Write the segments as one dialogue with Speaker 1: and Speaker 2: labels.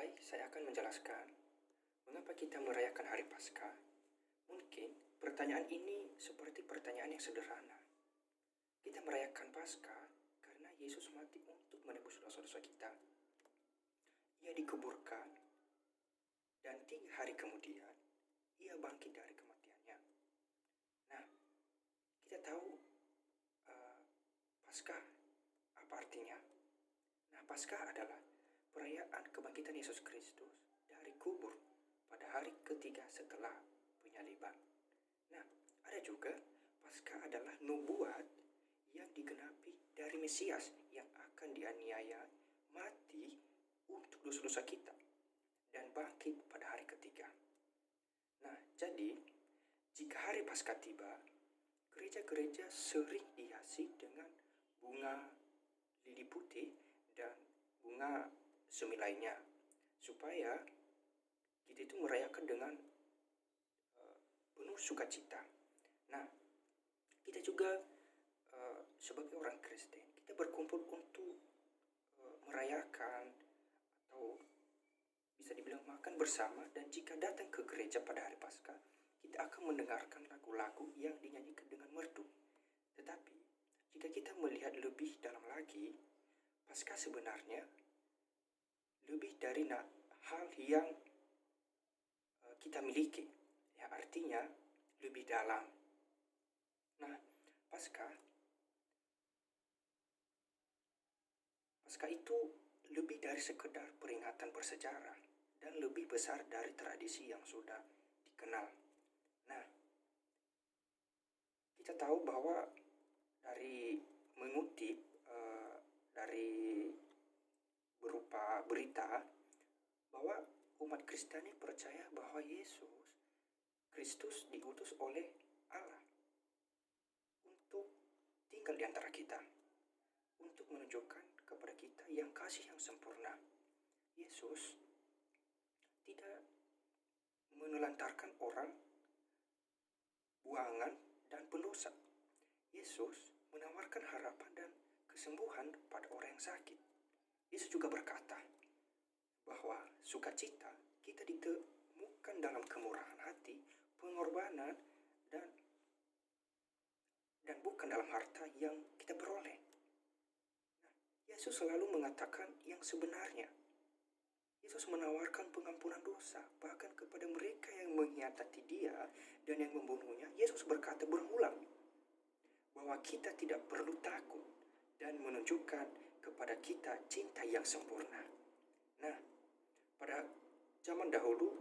Speaker 1: Baik, saya akan menjelaskan mengapa kita merayakan Hari Paskah. Mungkin pertanyaan ini seperti pertanyaan yang sederhana. Kita merayakan Paskah karena Yesus mati untuk menebus dosa-dosa kita. Ia dikuburkan dan 3 hari kemudian ia bangkit dari kematiannya. Nah, kita tahu Paskah apa artinya? Nah, Paskah adalah perayaan kebangkitan Yesus Kristus dari kubur pada hari ketiga setelah penyaliban. Nah, ada juga Paskah adalah nubuat yang digenapi dari Mesias yang akan dianiaya, mati untuk dosa-dosa kita dan bangkit pada hari ketiga. Nah, jadi jika hari Paskah tiba, gereja-gereja sering dihiasi dengan bunga lili putih dan bunga semi lainnya, supaya kita itu merayakan dengan penuh sukacita. Nah, kita juga sebagai orang Kristen, kita berkumpul untuk merayakan atau bisa dibilang makan bersama. Dan jika datang ke gereja pada hari Paskah, kita akan mendengarkan lagu-lagu yang dinyanyikan dengan merdu. Tetapi jika kita melihat lebih dalam lagi, Paskah sebenarnya lebih dari hal yang kita miliki, ya, artinya lebih dalam. Nah, Paskah itu lebih dari sekedar peringatan bersejarah dan lebih besar dari tradisi yang sudah dikenal. Nah, kita tahu bahwa dari mengutip dari berupa berita bahwa umat Kristen percaya bahwa Yesus Kristus diutus oleh Allah untuk tinggal di antara kita, untuk menunjukkan kepada kita yang kasih yang sempurna. Yesus tidak menelantarkan orang buangan dan pendosa. Yesus menawarkan harapan dan kesembuhan pada orang yang sakit. Yesus juga berkata bahwa sukacita kita ditemukan dalam kemurahan hati, pengorbanan, dan bukan dalam harta yang kita peroleh. Nah, Yesus selalu mengatakan yang sebenarnya. Yesus menawarkan pengampunan dosa bahkan kepada mereka yang mengkhianati Dia dan yang membunuhnya. Yesus berkata berulang bahwa kita tidak perlu takut dan menunjukkan kepada kita cinta yang sempurna. Nah, pada zaman dahulu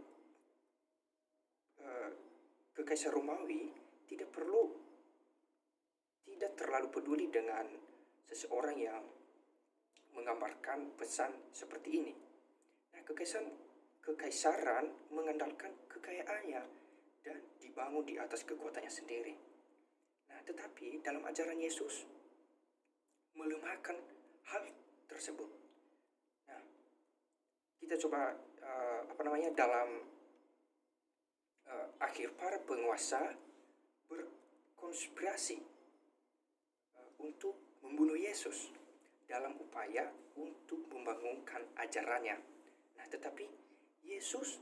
Speaker 1: Kekaisar Romawi tidak terlalu peduli dengan seseorang yang menggambarkan pesan seperti ini. Nah, kekaisaran mengandalkan kekayaannya dan dibangun di atas kekuatannya sendiri. Nah, tetapi dalam ajaran Yesus melemahkan hal tersebut. Nah, kita coba dalam akhir para penguasa berkonspirasi untuk membunuh Yesus dalam upaya untuk membangunkan ajarannya. Nah, tetapi Yesus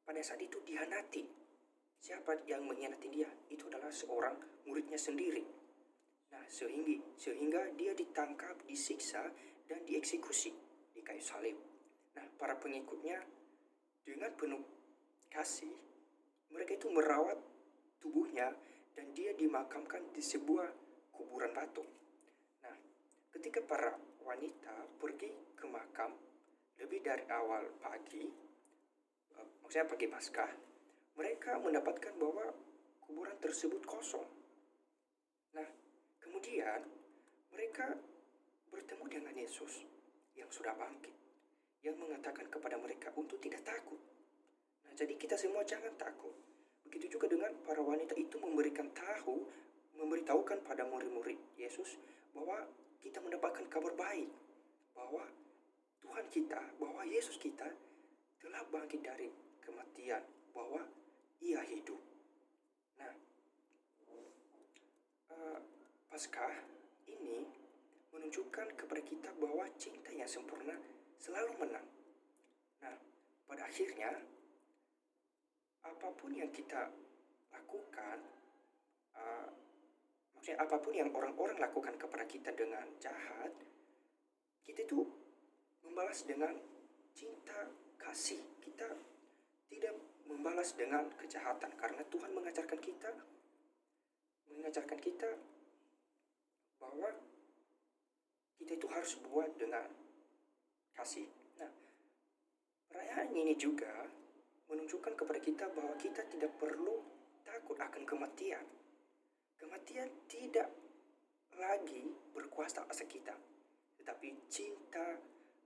Speaker 1: pada saat itu dihianati. Siapa yang mengkhianati Dia? Itu adalah seorang muridnya sendiri. Nah, sehingga Dia ditangkap, disiksa, dan dieksekusi di kayu salib. Nah, para pengikutnya dengan penuh kasih, mereka itu merawat tubuhnya dan Dia dimakamkan di sebuah kuburan batu. Nah, ketika para wanita pergi ke makam lebih dari awal pagi, maksudnya pagi Paskah, mereka mendapatkan bahwa kuburan tersebut kosong. Nah, kemudian mereka bertemu dengan Yesus yang sudah bangkit, yang mengatakan kepada mereka untuk tidak takut. Nah, jadi kita semua jangan takut. Begitu juga dengan para wanita itu memberitahukan pada murid-murid Yesus bahwa kita mendapatkan kabar baik, bahwa Tuhan kita, bahwa Yesus kita telah bangkit dari kematian, bahwa Ia hidup. Nah, Paskah ini menunjukkan kepada kita bahwa cinta yang sempurna selalu menang. pada akhirnya apapun yang kita lakukan, maksudnya apapun yang orang-orang lakukan kepada kita dengan jahat, kita itu membalas dengan cinta kasih. Kita tidak membalas dengan kejahatan, karena Tuhan mengajarkan kita bahwa kita itu harus buat dengan kasih. Nah, perayaan ini juga menunjukkan kepada kita bahwa kita tidak perlu takut akan kematian. Kematian tidak lagi berkuasa atas kita, tetapi cinta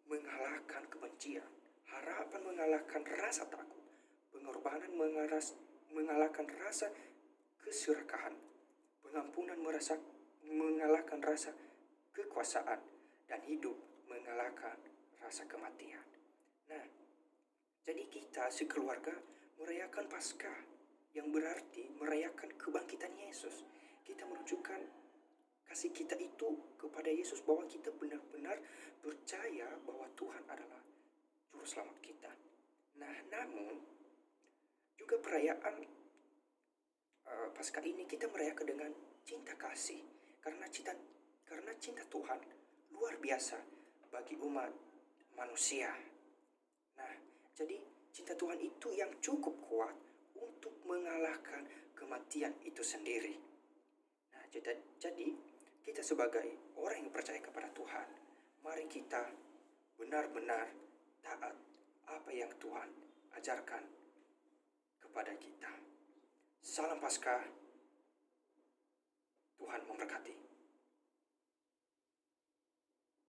Speaker 1: mengalahkan kebencian, harapan mengalahkan rasa takut, pengorbanan mengalahkan rasa keserakahan, pengampunan mengalahkan rasa kekuasaan, dan hidup mengalahkan rasa kematian. Nah, jadi kita sekeluarga merayakan Paskah, yang berarti merayakan kebangkitan Yesus. Kita menunjukkan kasih kita itu kepada Yesus, bahwa kita benar-benar percaya bahwa Tuhan adalah juru selamat kita. Nah, namun juga perayaan Paskah ini kita merayakan dengan cinta kasih, karena cinta Tuhan luar biasa bagi umat manusia. Nah, jadi cinta Tuhan itu yang cukup kuat untuk mengalahkan kematian itu sendiri. Nah, jadi kita sebagai orang yang percaya kepada Tuhan, mari kita benar-benar taat apa yang Tuhan ajarkan kepada kita. Salam Paskah, Tuhan memberkati.